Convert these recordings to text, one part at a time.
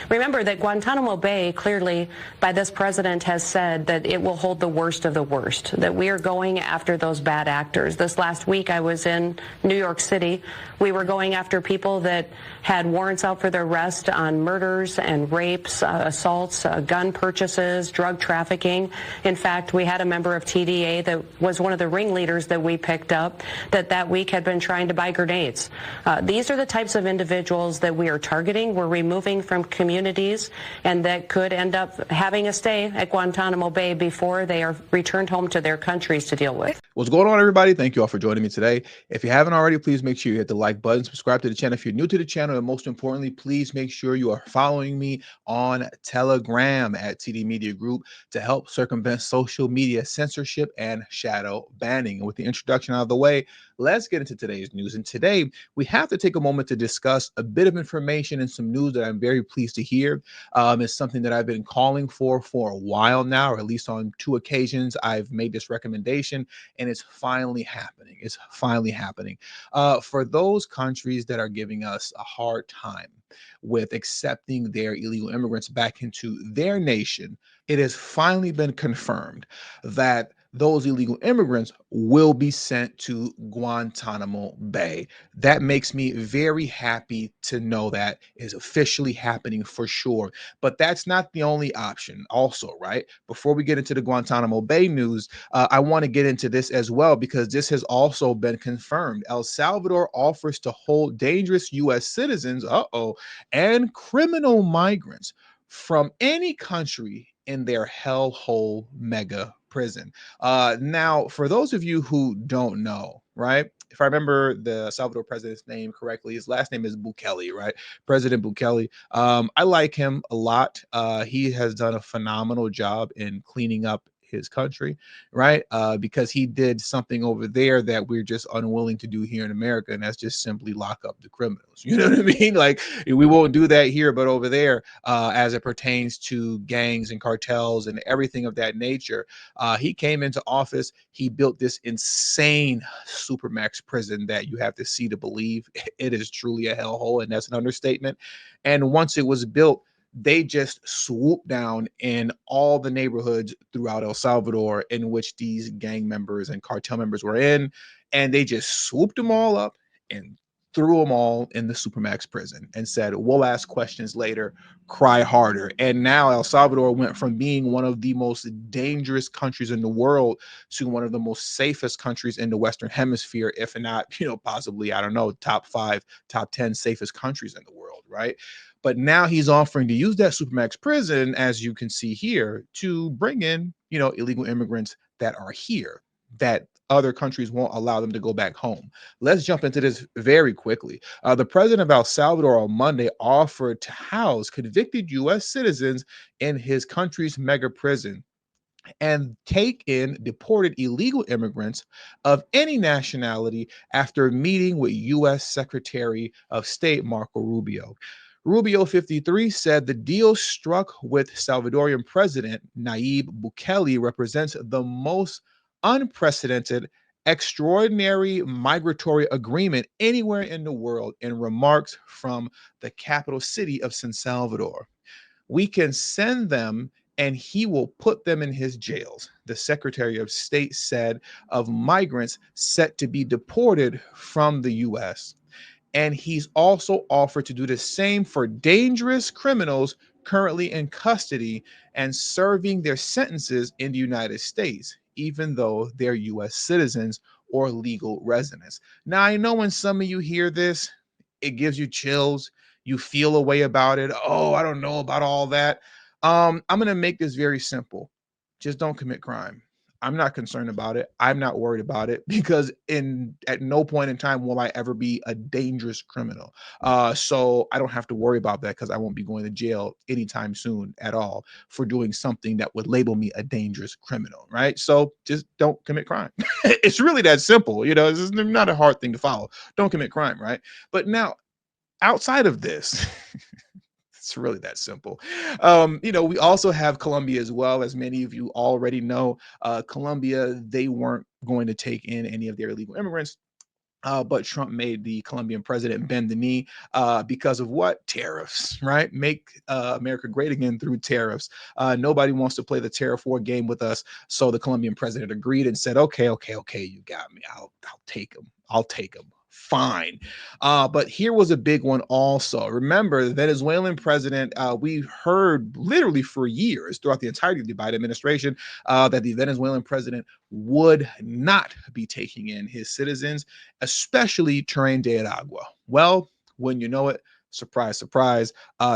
Remember that Guantanamo Bay, clearly by this president, has said that it will hold the worst of the worst, that we are going after those bad actors. This last week I was in New York City. We were going after people that had warrants out for their arrest on murders and rapes, assaults, gun purchases, drug trafficking. In fact, we had a member of TDA that was one of the ringleaders that we picked up that week had been trying to buy grenades. These are the types of individuals that we are targeting. We're removing from communities and that could end up having a stay at Guantanamo Bay before they are returned home to their countries to deal with. What's going on, everybody? Thank you all for joining me today. If you haven't already, please make sure you hit the like button, subscribe to the channel if you're new to the channel, and most importantly, please make sure you are following me on Telegram at TD Media Group to help circumvent social media censorship and shadow banning. And with the introduction out of the way, let's get into today's news. And today, we have to take a moment to discuss a bit of information and some news that I'm very pleased to hear. It's something that I've been calling for a while now, or at least on 2 occasions I've made this recommendation, and it's finally happening. It's finally happening. For those countries that are giving us a hard time with accepting their illegal immigrants back into their nation, it has finally been confirmed that those illegal immigrants will be sent to Guantanamo Bay. That makes me very happy to know that is officially happening for sure. But that's not the only option also, right? Before we get into the Guantanamo Bay news, I want to get into this as well, because this has also been confirmed. El Salvador offers to hold dangerous U.S. citizens, and criminal migrants from any country in their hellhole mega prison. Now, for those of you who don't know, right? If I remember the Salvador president's name correctly, his last name is Bukele, right? President Bukele. I like him a lot. He has done a phenomenal job in cleaning up his country, right? Because he did something over there that we're just unwilling to do here in America, and that's just simply lock up the criminals. You know what I mean? Like, we won't do that here, but over there, as it pertains to gangs and cartels and everything of that nature, he came into office. He built this insane supermax prison that you have to see to believe. It is truly a hellhole, and that's an understatement. And once it was built, they just swooped down in all the neighborhoods throughout El Salvador in which these gang members and cartel members were in, and they just swooped them all up and threw them all in the supermax prison and said, we'll ask questions later, cry harder. And now El Salvador went from being one of the most dangerous countries in the world to one of the most safest countries in the Western Hemisphere, if not, possibly, I don't know, top 5, top 10 safest countries in the world, right? But now he's offering to use that supermax prison, as you can see here, to bring in, illegal immigrants that are here, that other countries won't allow them to go back home. Let's jump into this very quickly. The president of El Salvador on Monday offered to house convicted U.S. citizens in his country's mega prison and take in deported illegal immigrants of any nationality after meeting with U.S. Secretary of State Marco Rubio. Rubio 53 said the deal struck with Salvadorian President Nayib Bukele represents the most unprecedented, extraordinary migratory agreement anywhere in the world, in remarks from the capital city of San Salvador. We can send them and he will put them in his jails, the Secretary of State said of migrants set to be deported from the U.S. And he's also offered to do the same for dangerous criminals currently in custody and serving their sentences in the United States, even though they're U.S. citizens or legal residents. Now, I know when some of you hear this, it gives you chills. You feel a way about it. Oh, I don't know about all that. I'm going to make this very simple. Just don't commit crime. I'm not concerned about it. I'm not worried about it, because at no point in time will I ever be a dangerous criminal. So I don't have to worry about that, because I won't be going to jail anytime soon at all for doing something that would label me a dangerous criminal, right? So just don't commit crime. It's really that simple. This is not a hard thing to follow. Don't commit crime, right? But now, outside of this, it's really that simple. We also have Colombia as well. As many of you already know, Colombia, they weren't going to take in any of their illegal immigrants. But Trump made the Colombian president bend the knee because of what? Tariffs, right? Make America great again through tariffs. Nobody wants to play the tariff war game with us. So the Colombian president agreed and said, okay, you got me. I'll take him. I'll take him. Fine. But here was a big one also. Remember, the Venezuelan president, we heard literally for years throughout the entirety of the Biden administration that the Venezuelan president would not be taking in his citizens, especially Tren de Aragua. Well, when you know it, surprise, surprise,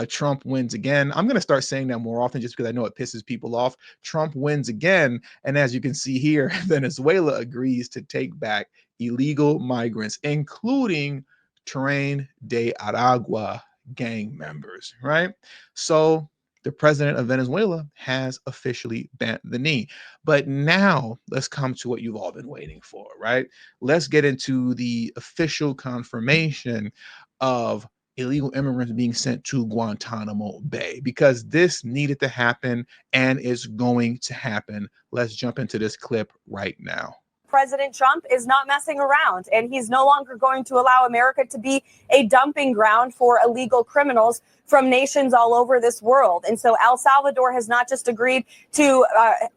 Trump wins again. I'm going to start saying that more often just because I know it pisses people off. Trump wins again. And as you can see here, Venezuela agrees to take back illegal migrants, including Tren de Aragua gang members, right? So the president of Venezuela has officially bent the knee. But now let's come to what you've all been waiting for, right? Let's get into the official confirmation of illegal immigrants being sent to Guantanamo Bay, because this needed to happen and is going to happen. Let's jump into this clip right now. President Trump is not messing around, and he's no longer going to allow America to be a dumping ground for illegal criminals from nations all over this world. And so El Salvador has not just agreed to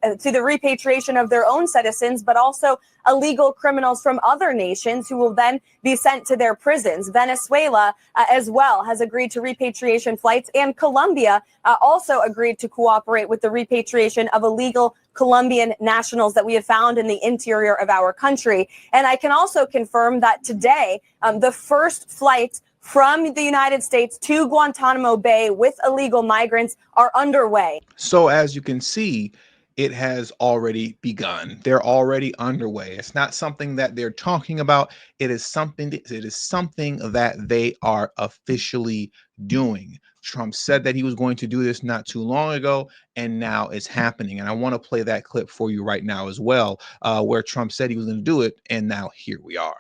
the repatriation of their own citizens, but also illegal criminals from other nations who will then be sent to their prisons. Venezuela as well has agreed to repatriation flights, and Colombia also agreed to cooperate with the repatriation of illegal Colombian nationals that we have found in the interior of our country. And I can also confirm that today, the first flight from the United States to Guantanamo Bay with illegal migrants are underway. So as you can see, it has already begun. They're already underway. It's not something that they're talking about. It is something that they are officially doing. Trump said that he was going to do this not too long ago, and now it's happening. And I want to play that clip for you right now as well, where Trump said he was going to do it, and now here we are.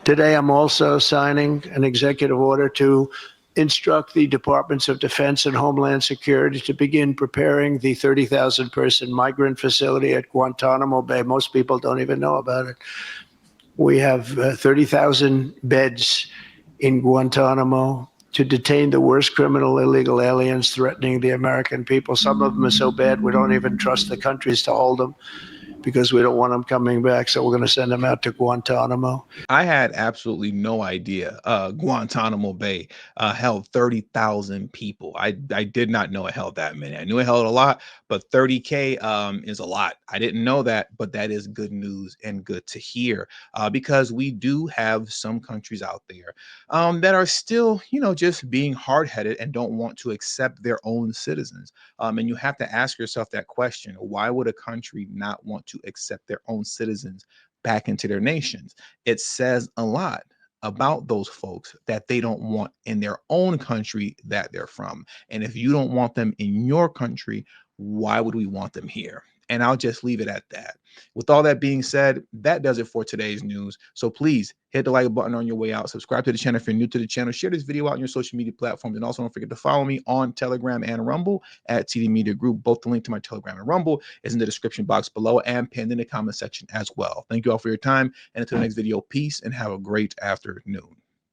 Today, I'm also signing an executive order to instruct the Departments of Defense and Homeland Security to begin preparing the 30,000 person migrant facility at Guantanamo Bay. Most people don't even know about it. We have 30,000 beds in Guantanamo to detain the worst criminal illegal aliens threatening the American people. Some of them are so bad we don't even trust the countries to hold them, because we don't want them coming back. So we're going to send them out to Guantanamo. I had absolutely no idea Guantanamo Bay held 30,000 people. I did not know it held that many. I knew it held a lot, but 30K is a lot. I didn't know that, but that is good news and good to hear, because we do have some countries out there that are still, just being hard-headed and don't want to accept their own citizens. And you have to ask yourself that question: why would a country not want to accept their own citizens back into their nations? It says a lot about those folks that they don't want in their own country that they're from. And if you don't want them in your country, why would we want them here? And I'll just leave it at that. With all that being said, that does it for today's news. So please hit the like button on your way out. Subscribe to the channel if you're new to the channel. Share this video out on your social media platforms. And also don't forget to follow me on Telegram and Rumble at TD Media Group. Both the link to my Telegram and Rumble is in the description box below and pinned in the comment section as well. Thank you all for your time. And until the next video, peace and have a great afternoon.